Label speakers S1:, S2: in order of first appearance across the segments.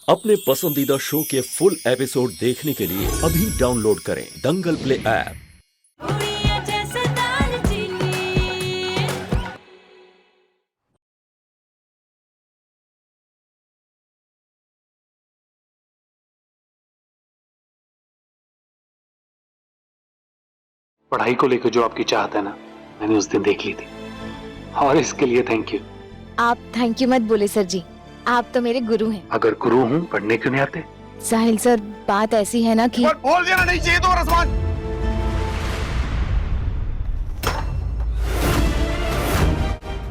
S1: अपने पसंदीदा शो के फुल एपिसोड देखने के लिए अभी डाउनलोड करें दंगल प्ले ऐप।
S2: पढ़ाई को लेकर जो आपकी चाहत है ना, मैंने उस दिन देख ली थी और इसके लिए थैंक यू।
S3: आप थैंक यू मत बोले सर जी, आप तो मेरे गुरु हैं।
S2: अगर गुरु हूँ पढ़ने क्यों नहीं आते?
S3: साहिल सर, बात ऐसी है ना कि
S4: बोल देना नहीं चाहिए तो रसमान।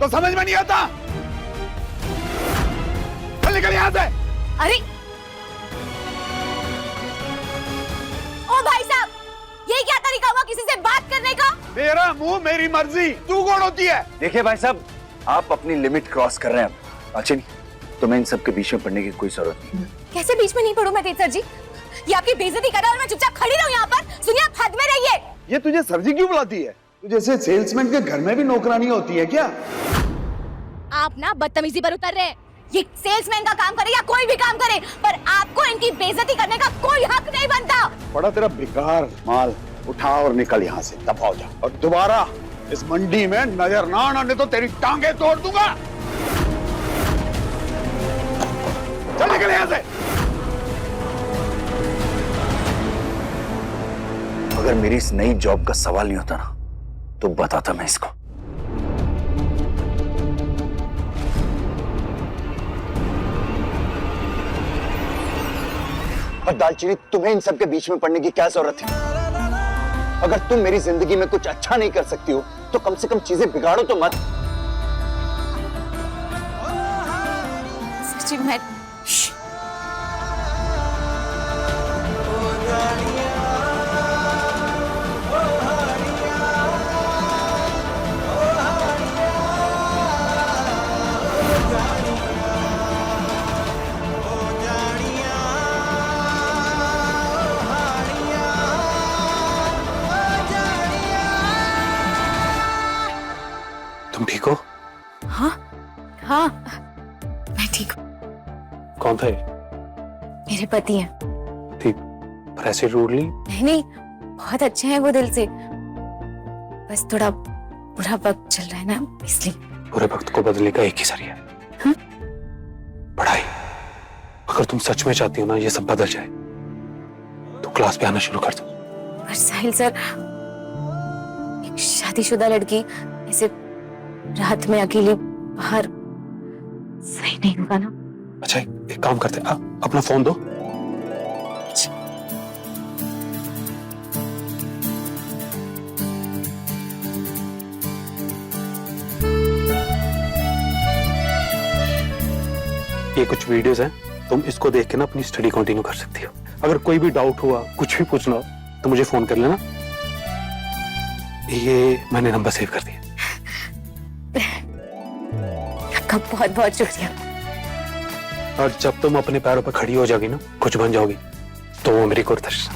S4: तो समझ में नहीं आता? चल निकल यहाँ से।
S3: अरे ओ भाई साहब, ये क्या तरीका हुआ किसी से बात करने का?
S4: मेरा मुंह मेरी मर्जी, तू कौन होती है?
S5: देखिए भाई साहब, आप अपनी लिमिट क्रॉस कर रहे हैं। अच्छी नहीं, तुम्हें इन सब के बीच में पढ़ने की कोई जरूरत नहीं।
S3: कैसे बीच में नहीं पढ़ूं मैं तेज सर जी? ये आपकी बेइज्जती कर रहा है और मैं चुपचाप खड़ी रहूं यहाँ पर? सुनिए, आप हद में रहिए।
S4: ये तुझे सर जी क्यों बुलाती है? तू जैसे सेल्समैन के घर में भी नौकरानी होती है क्या?
S3: आप ना बदतमीजी पर उतर रहे हैं। ये सेल्समैन का काम करे या कोई भी काम करे, पर आपको इनकी बेइज्जती करने का कोई हक नहीं बनता।
S4: बड़ा तेरा बेकार माल, उठा और निकल यहाँ से, दफा हो जा। और दोबारा इस मंडी में नजर ना आने तो तेरी टांगे तोड़ दूंगा। चल निकल यहाँ से।
S5: अगर मेरी इस नई जॉब का सवाल नहीं होता ना, तो बताता मैं इसको। और दालचीनी, तुम्हें इन सब के बीच में पड़ने की क्या जरूरत है? अगर तुम मेरी जिंदगी में कुछ अच्छा नहीं कर सकती हो, तो कम से कम चीजें बिगाड़ो तो मत।
S3: सच्ची मैं
S2: तुम ठीक हो?
S3: हाँ हाँ, मैं ठीक हूँ।
S2: कौन था ये?
S3: मेरे पति हैं।
S2: ठीक, पर ऐसे रूडली?
S3: नहीं नहीं, बहुत अच्छे हैं वो दिल से, बस थोड़ा बुरा वक्त चल रहा है ना, इसलिए।
S2: बुरे वक्त को बदलने का एक ही जरिया है, पढ़ाई। अगर तुम सच में चाहती हो ना ये सब बदल जाए, तो क्लास पे आना शुरू कर दो।
S3: पर साहिल सर, एक शादीशुदा लड़की ऐसे रात में अकेली बाहर सही नहीं होगा ना?
S2: अच्छा, एक काम करते हैं, अपना फोन दो। ये कुछ वीडियोस हैं, तुम इसको देख के ना अपनी स्टडी कंटिन्यू कर सकती हो। अगर कोई भी डाउट हुआ, कुछ भी पूछना हो, तो मुझे फोन कर लेना। ये मैंने नंबर सेव कर दिया।
S3: आपका बहुत बहुत शुक्रिया।
S2: और जब तुम अपने पैरों पर खड़ी हो जाओगी ना, कुछ बन जाओगी, तो वो मेरी गुरदर्शन।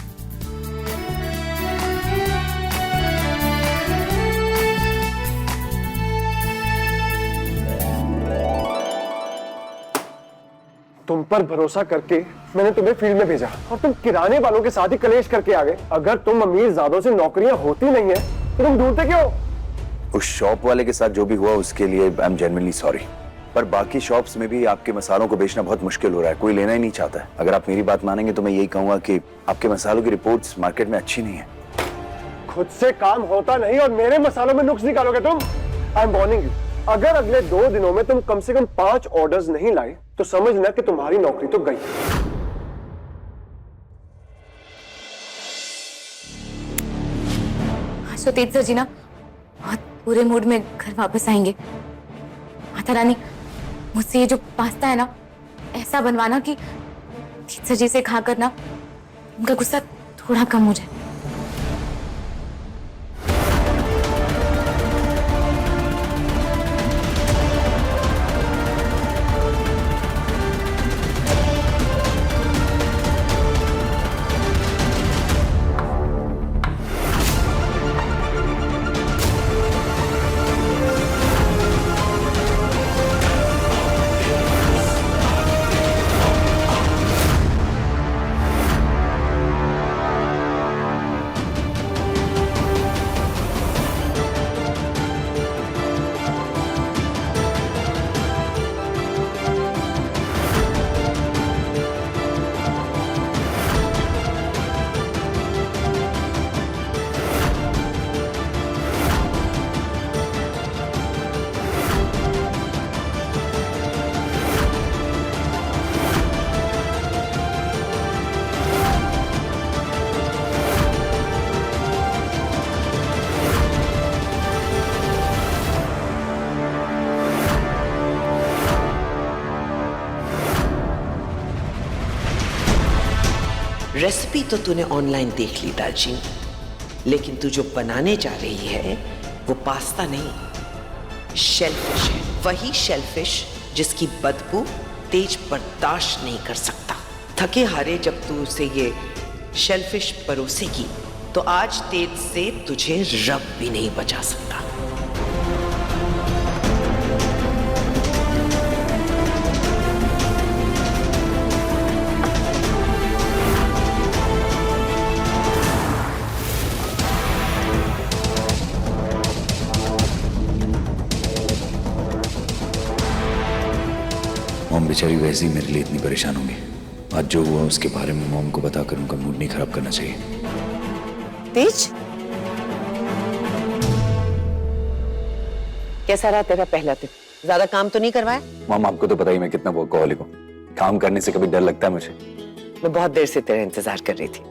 S6: तुम पर भरोसा करके मैंने तुम्हें फील्ड में भेजा और तुम किराने वालों के साथ ही कलेश करके आ गए। अगर तुम अमीर ज़ादों से नौकरियां होती नहीं है तो तुम ढूंढते क्यों?
S5: उस शॉप वाले के साथ जो भी हुआ उसके लिए आई एम जेन्युइनली सॉरी, पर बाकी शॉप्स में भी आपके मसालों को बेचना बहुत मुश्किल हो रहा है, कोई लेना ही नहीं चाहता है। अगर आप मेरी बात मानेंगे तो मैं यही कहूंगा कि आपके मसालों की रिपोर्ट्स मार्केट में अच्छी नहीं है।
S6: खुद से काम होता नहीं और मेरे मसालों में नुक्स निकालोगे तुम। आई एम वार्निंग यू, अगर अगले 2 दिनों में तुम कम से कम 5 ऑर्डर्स नहीं लाए तो समझना कि तुम्हारी नौकरी तो गई।
S3: सो तेज सर जी ना बहुत पूरे मूड में घर वापस आएंगे। माता रानी, मुझसे ये जो पास्ता है ना, ऐसा बनवाना कि तेज सर जी से खाकर ना उनका गुस्सा थोड़ा कम हो जाए।
S7: रेसिपी तो तूने ऑनलाइन देख ली दालचीनी, लेकिन तू जो बनाने जा रही है वो पास्ता नहीं, शेलफिश है। वही शेलफिश जिसकी बदबू तेज बर्दाश्त नहीं कर सकता। थके हारे जब तू उसे ये शेलफिश परोसेगी तो आज तेज से तुझे रब भी नहीं बचा सकता।
S5: मॉम बेचारी वैसे ही मेरे लिए इतनी परेशान होंगी। आज जो हुआ उसके बारे में मॉम को बताकर उनका मूड नहीं खराब करना चाहिए।
S7: तेज, कैसा रहा तेरा पहला दिन? ज्यादा काम तो नहीं करवाया?
S5: मॉम आपको तो पता ही मैं कितना वर्कहॉलिक हूँ। काम करने से कभी डर लगता है मुझे।
S7: मैं बहुत देर से तेरा इंतजार कर रही थी।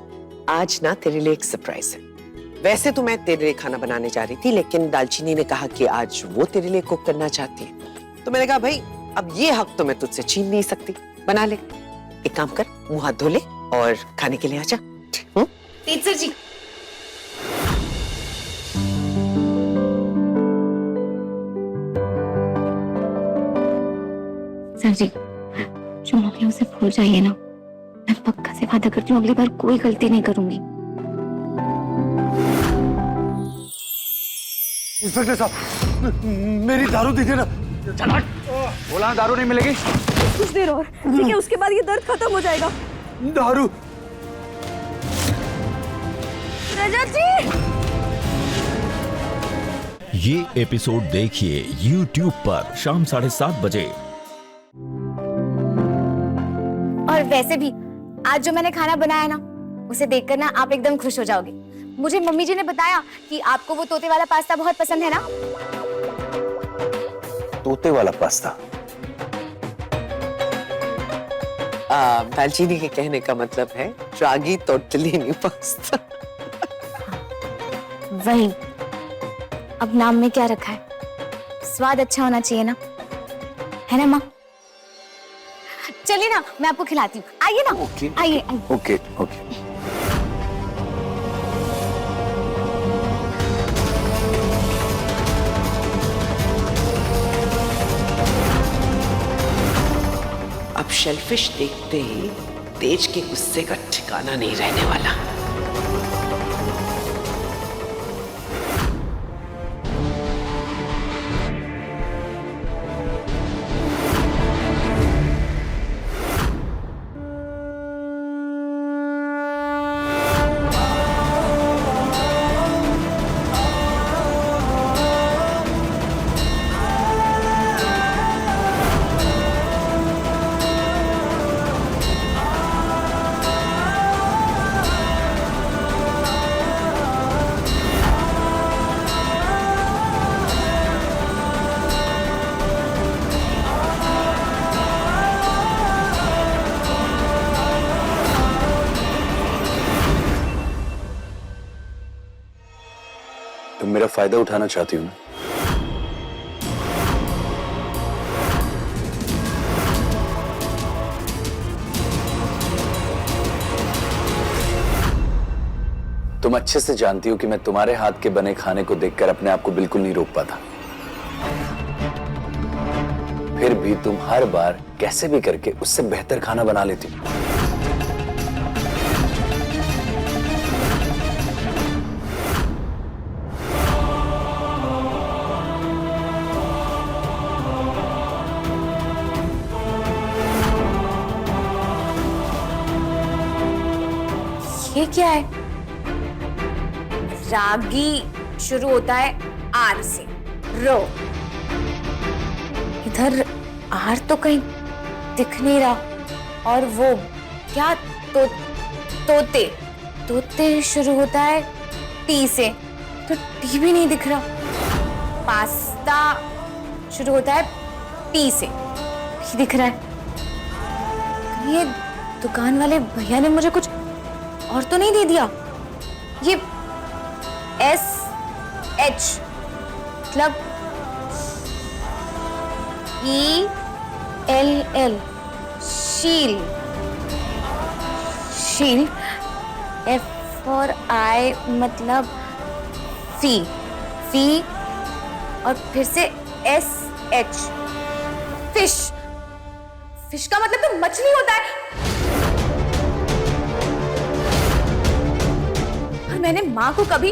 S7: आज ना तेरे लिए एक सरप्राइज है। वैसे तो मैं तेरे लिए खाना बनाने जा रही थी, लेकिन दालचीनी ने कहा कि आज वो तेरे लिए कुक करना चाहती है, तो मैंने कहा भाई अब ये हक तो मैं तुझसे छीन नहीं सकती, बना ले। एक काम कर, मुंह हाथ धो ले और खाने के लिए आजा।
S3: तेज सर जी, सर जी, जो हो गया उसे भूल जाइए ना। मैं पक्का से वादा करती हूँ अगली बार कोई गलती नहीं करूंगी।
S6: इंस्पेक्टर साहब, मेरी दारू दीजिए ना।
S5: बोला दारू नहीं मिलेगी।
S8: कुछ देर और, ठीक है, उसके बाद ये दर्द खत्म हो जाएगा।
S6: दारू।
S8: रजत जी,
S1: ये एपिसोड देखिए YouTube पर शाम 7:30 बजे।
S3: और वैसे भी आज जो मैंने खाना बनाया ना, उसे देखकर ना आप एकदम खुश हो जाओगे। मुझे मम्मी जी ने बताया कि आपको वो तोते वाला पास्ता बहुत पसंद है ना।
S5: तोते वाला पास्ता?
S7: दालचीनी के कहने का मतलब है रागी तोर्तलिनी पास्ता।
S3: वही। अब नाम में क्या रखा है, स्वाद अच्छा होना चाहिए ना, है ना माँ? चलिए ना, मैं आपको खिलाती हूँ। आइए ना।
S5: ओके
S3: आइए।
S5: Okay okay.
S7: अब शेलफिश देखते ही तेज के गुस्से का ठिकाना नहीं रहने वाला।
S5: तुम मेरा फायदा उठाना चाहती हो ना? तुम अच्छे से जानती हो कि मैं तुम्हारे हाथ के बने खाने को देखकर अपने आप को बिल्कुल नहीं रोक पाता। फिर भी तुम हर बार कैसे भी करके उससे बेहतर खाना बना लेती हो।
S3: ये क्या है? रागी शुरू होता है आर से, रो। इधर आर तो कहीं दिख नहीं रहा। और वो क्या, तोते तोते शुरू होता है टी से, तो टी भी नहीं दिख रहा। पास्ता शुरू होता है पी से, भी दिख रहा है। ये दुकान वाले भैया ने मुझे कुछ और तो नहीं दे दिया? ये SH मतलब ELL, शील। शील FI मतलब फी, फी और फिर से SH, फिश। फिश का मतलब तो मछली होता है। और मैंने माँ को कभी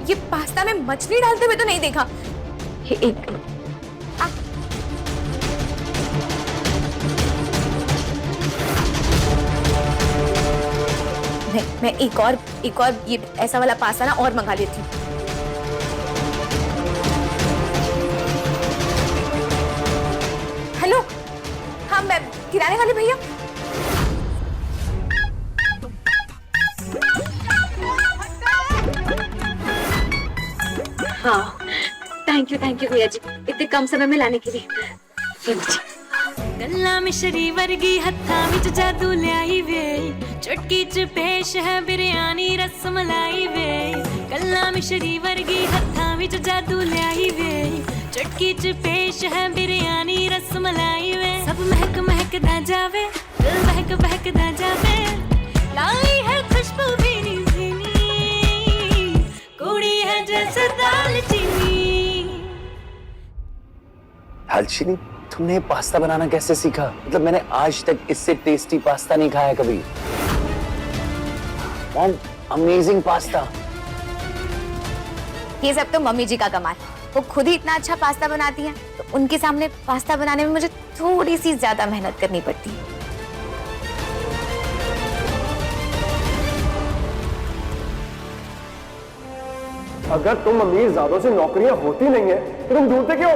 S3: ये पास्ता में मछली डालते हुए तो नहीं देखा। एक मैं एक और ये ऐसा वाला पास्ता ना और मंगा लेती हूँ। हेलो, हाँ मैं किराने वाले भैया। हाँ, थैंक यू भैया जी, इतने कम समय में लाने के लिए।
S9: गल्ला मिश्री वर्गी हत्था विच जादू ल्याई वे, चुटकी च पेश है बिरयानी रसमलाई वे। गल्ला मिश्री वर्गी हत्था विच जादू ल्याई वे, चुटकी च पेश है बिरयानी रसमलाई वे। सब महक महकदा जावे, दिल बहक बहकदा जावे, लाई है खुशबू भीनी भीनी, कुड़ी है जैसे दालचीनी।
S5: दालचीनी, तुमने पास्ता बनाना कैसे सीखा? मतलब मैंने आज तक इससे टेस्टी पास्ता नहीं खाया कभी। Mom, amazing pasta.
S3: ये सब तो मम्मी जी का कमाल, वो खुद ही इतना अच्छा पास्ता बनाती हैं, तो उनके सामने पास्ता बनाने में मुझे थोड़ी सी ज्यादा मेहनत करनी पड़ती है।
S6: अगर तुम अमीरजादों से नौकरियां होती नहीं है तो तुम ढूंढते क्यों?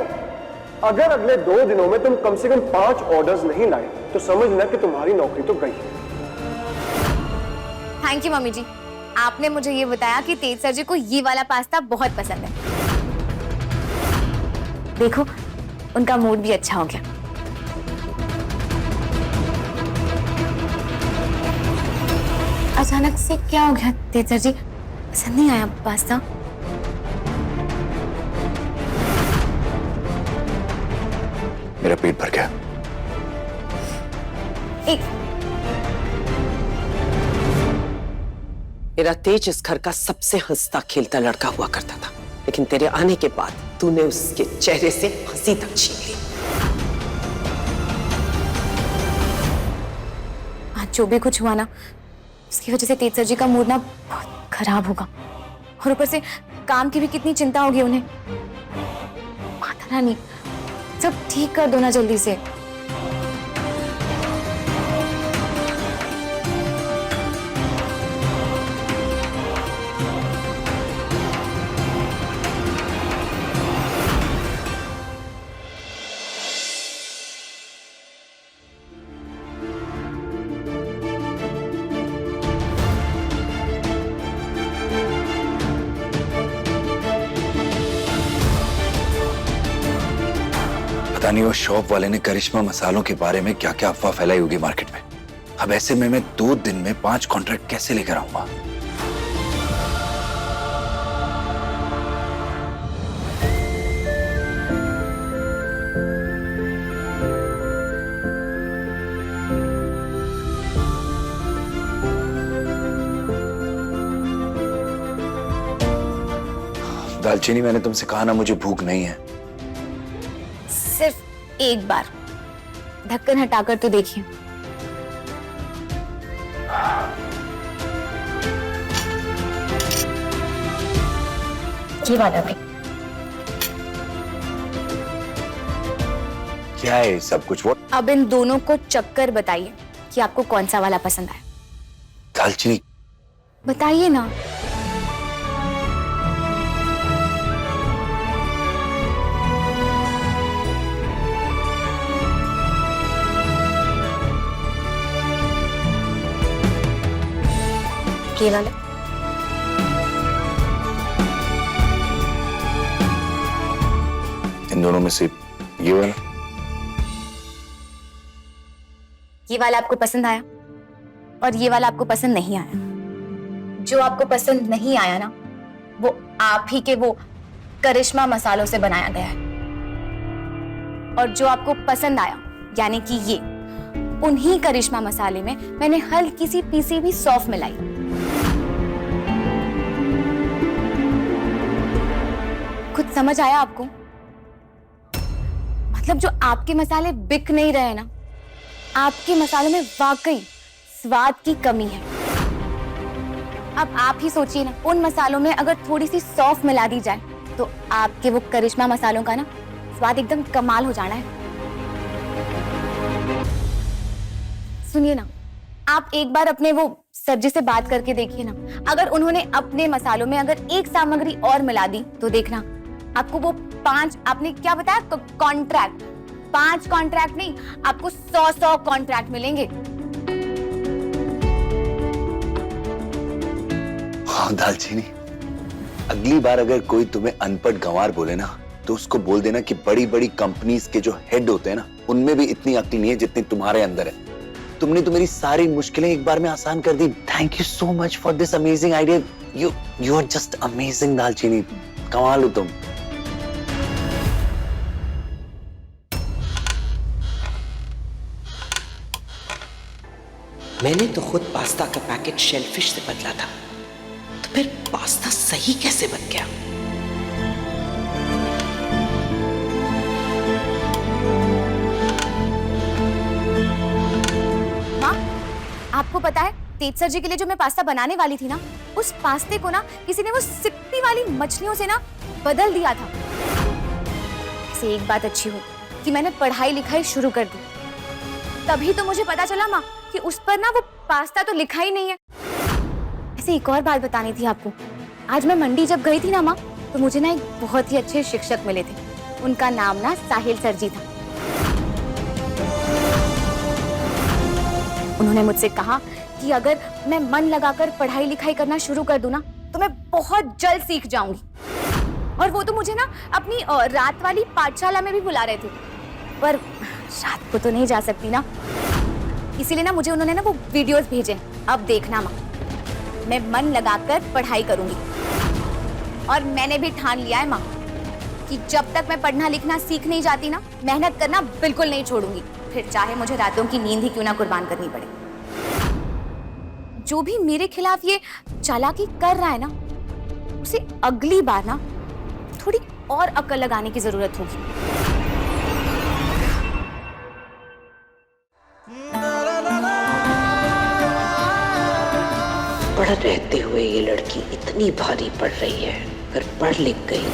S6: अगर अगले 2 दिनों में तुम कम से कम 5 ऑर्डर्स नहीं लाए तो समझना कि तुम्हारी नौकरी तो गई।
S3: थैंक यू मम्मी जी, आपने मुझे ये बताया कि तेज सर जी को ये वाला पास्ता बहुत पसंद है। देखो, उनका मूड भी अच्छा हो गया। अचानक से क्या हो गया तेज सर जी? पसंद नहीं आया पास्ता?
S5: मेरा पेट भर गया।
S3: एक
S7: मेरा तेज इस घर का सबसे हंसता खेलता लड़का हुआ करता था, लेकिन तेरे आने के बाद तूने उसके चेहरे से हंसी तक छीन ली।
S3: आज जो भी कुछ हुआ ना, उसकी वजह से तेज सर जी का मूड ना बहुत खराब होगा, और ऊपर से काम की भी कितनी चिंता होगी उन्हें। माता रानी, सब ठीक कर दो ना जल्दी से।
S5: पता नहीं वो शॉप वाले ने करिश्मा मसालों के बारे में क्या क्या अफवाह फैलाई होगी मार्केट में। अब ऐसे में मैं 2 दिन में 5 कॉन्ट्रैक्ट कैसे लेकर आऊंगा? दालचीनी, मैंने तुमसे कहा ना मुझे भूख नहीं है।
S3: सिर्फ एक बार ढक्कन हटाकर तो देखिए। ये वाला भी।
S5: क्या है सब कुछ? वो
S3: अब इन दोनों को चक्कर बताइए कि आपको कौन सा वाला पसंद आया।
S5: दालचीनी,
S3: बताइए ना। ये वाला।
S5: इन दोनों में से ये वाला?
S3: ये वाला आपको पसंद आया और ये वाला आपको पसंद नहीं आया। जो आपको पसंद नहीं आया ना, वो आप ही के वो करिश्मा मसालों से बनाया गया है, और जो आपको पसंद आया यानी कि ये, उन्हीं करिश्मा मसाले में मैंने हल्की सी पीसी हुई सौंफ मिलाई। समझ आया आपको? मतलब जो आपके मसाले बिक नहीं रहे ना, आपके मसालों में वाकई स्वाद की कमी है। अब आप ही सोचिए ना, उन मसालों में अगर थोड़ी सी सौंफ मिला दी जाए तो आपके वो करिश्मा मसालों का ना स्वाद एकदम कमाल हो जाना है। सुनिए ना, आप एक बार अपने वो सब्जी से बात करके देखिए ना, अगर उन्होंने अपने मसालों में अगर एक सामग्री और मिला दी तो देखना आपको वो 5, आपने क्या बताया, कॉन्ट्रैक्ट, 5 कॉन्ट्रैक्ट नहीं, आपको 100 कॉन्ट्रैक्ट मिलेंगे।
S5: हाँ दालचीनी, अगली बार अगर कोई तुम्हें अनपढ़ गंवार बोले ना तो उसको बोल देना कि बड़ी बड़ी कंपनीज के जो हेड होते हैं ना, उनमें भी इतनी अक्ल नहीं है जितनी तुम्हारे अंदर है। तुमने तो मेरी सारी मुश्किलें एक बार में आसान कर दी। Thank you so much for this amazing idea. You are just amazing Dalchini, कमाल हो तुम।
S7: मैंने तो खुद पास्ता का पैकेट शेलफिश से बदला था, तो फिर पास्ता सही कैसे बन गया?
S3: आपको पता है, तेज सर जी के लिए जो मैं पास्ता बनाने वाली थी ना, उस पास्ते को ना किसी ने वो सिप्पी वाली मछलियों से ना बदल दिया था। इसे एक बात अच्छी हो कि मैंने पढ़ाई लिखाई शुरू कर दी, तभी तो मुझे पता चला माँ कि उस पर ना वो पास्ता तो लिखा ही नहीं है। ऐसे एक और बात बतानी थी आपको। आज मैं मंडी जब गई थी ना माँ, तो मुझे ना एक बहुत ही अच्छे शिक्षक मिले थे। उनका नाम ना साहिल सर जी था। उन्होंने मुझसे कहा कि अगर मैं मन लगाकर पढ़ाई लिखाई करना शुरू कर दूं ना, तो मैं बहुत जल्द सीख जाऊंगी। और वो तो मुझे ना अपनी रात वाली पाठशाला में भी बुला रहे थे, पर रात को तो नहीं जा सकती ना, इसीलिए ना मुझे उन्होंने ना वो वीडियोस भेजे। अब देखना माँ, मैं मन लगाकर पढ़ाई करूंगी। और मैंने भी ठान लिया है माँ कि जब तक मैं पढ़ना लिखना सीख नहीं जाती ना, मेहनत करना बिल्कुल नहीं छोड़ूंगी, फिर चाहे मुझे रातों की नींद ही क्यों ना कुर्बान करनी पड़े। जो भी मेरे खिलाफ ये चालाकी कर रहा है ना, उसे अगली बार ना थोड़ी और अक्ल लगाने की जरूरत होगी।
S7: पढ़ रहते हुए ये लड़की इतनी भारी पड़ रही है, अगर पढ़ लिख गई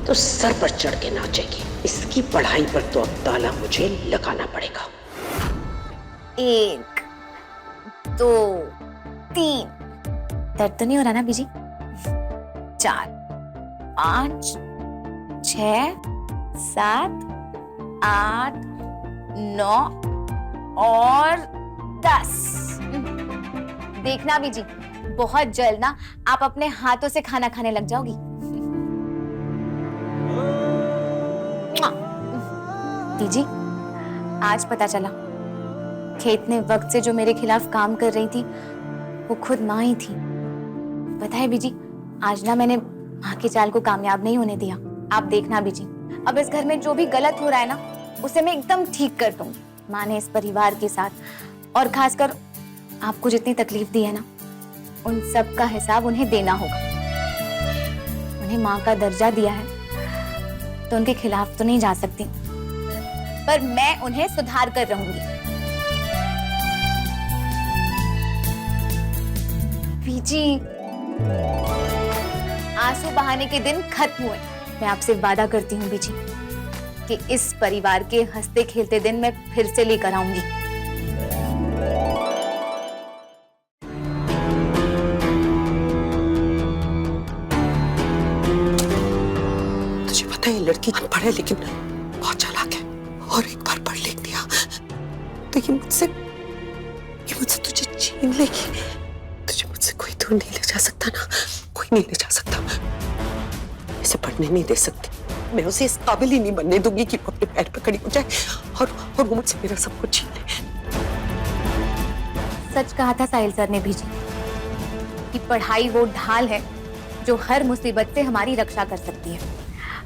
S7: तो सर पर चढ़ के नाचेगी। इसकी पढ़ाई पर तो अब ताला मुझे लगाना पड़ेगा।
S3: 1 2 3, दर्द तो नहीं हो रहा ना बीजी? 4 5 6 7 8 9 और 10। देखना बीजी, बहुत जल्द ना आप अपने हाथों से खाना खाने लग जाओगी। बीजी, आज पता चला कि इतने वक्त से जो मेरे खिलाफ काम कर रही थी वो खुद माँ ही थी। पता है बीजी, आज ना मैंने माँ की चाल को कामयाब नहीं होने दिया। आप देखना बीजी, अब इस घर में जो भी गलत हो रहा है ना, उसे मैं एकदम ठीक कर दूंगी। माँ ने इस परिवार के साथ, और खासकर आपको जितनी तकलीफ दी है ना, उन सब का हिसाब उन्हें देना होगा। उन्हें माँ का दर्जा दिया है तो उनके खिलाफ तो नहीं जा सकती, पर मैं उन्हें सुधार कर रहूंगी। बीजी, आंसू बहाने के दिन खत्म हुए। मैं आपसे वादा करती हूँ बीजी कि इस परिवार के हंसते खेलते दिन मैं फिर से लेकर आऊंगी।
S7: तुझे पता है ये लड़की अनपढ़ है लेकिन बहुत चालाक है, और एक बार पढ़ लिख दिया तो ये मुझसे तुझे छीन लेगी। तुझे मुझसे कोई दूर नहीं ले जा सकता ना, कोई नहीं ले जा सकता। इसे पढ़ने नहीं दे सकती। मैं उसे इस काबिल ही नहीं बनने दूंगी कि वो अपने पैर पर खड़ी हो जाए और वो मुझसे मेरा सब कुछ छीन ले।
S3: सच कहा था साहिल सर ने भी जी कि पढ़ाई वो ढाल है जो हर मुसीबत से हमारी रक्षा कर सकती है।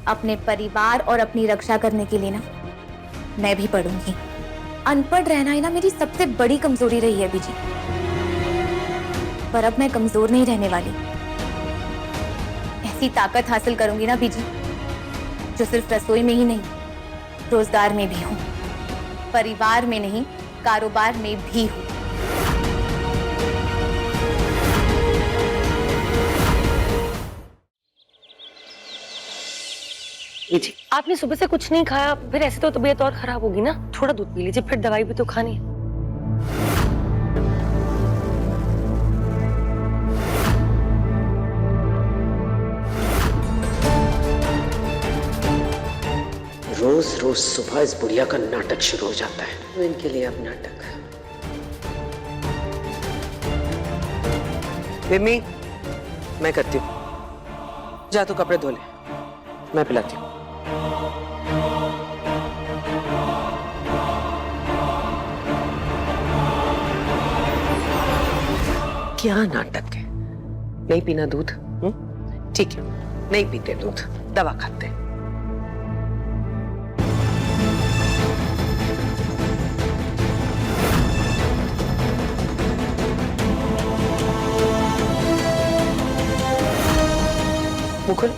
S3: अपने परिवार और अपनी रक्षा करने के लिए ना मैं भी पढ़ूंगी। अनपढ़ रहना ही ना मेरी सबसे बड़ी कमजोरी रही है बीजी, पर अब मैं कमजोर नहीं रहने वाली। ऐसी ताकत हासिल करूंगी ना बीजी जो सिर्फ रसोई में ही नहीं, रोजगार में भी हूँ, परिवार में नहीं, कारोबार में भी हूँ।
S8: जी, आपने सुबह से कुछ नहीं खाया, फिर ऐसे तो तबीयत और खराब होगी ना। थोड़ा दूध पी लीजिए, फिर दवाई भी तो खानी है।
S7: रोज रोज सुबह इस बुढ़िया का नाटक शुरू हो जाता है। तो इनके लिए अब नाटक। मिमी, मैं करती हूँ। जा तू कपड़े धो ले, मैं पिलाती हूँ। क्या नाटक है? नहीं पीना दूध? ठीक है, नहीं पीते दूध, दवा खाते हैं। मुकुल,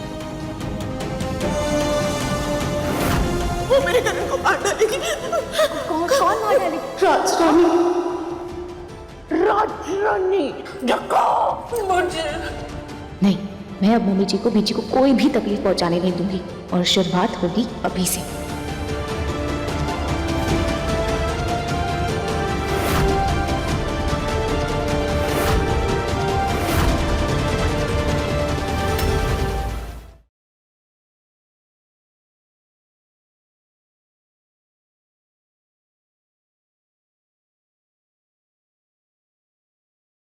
S7: वो मेरे घर को मार डालेगी।
S3: कौन मार डालेगी?
S7: राजरानी, राजरानी मुझे
S3: नहीं, मैं अब मम्मी जी को बीजी को कोई भी तकलीफ पहुंचाने नहीं दूंगी और शुरुआत होगी अभी से।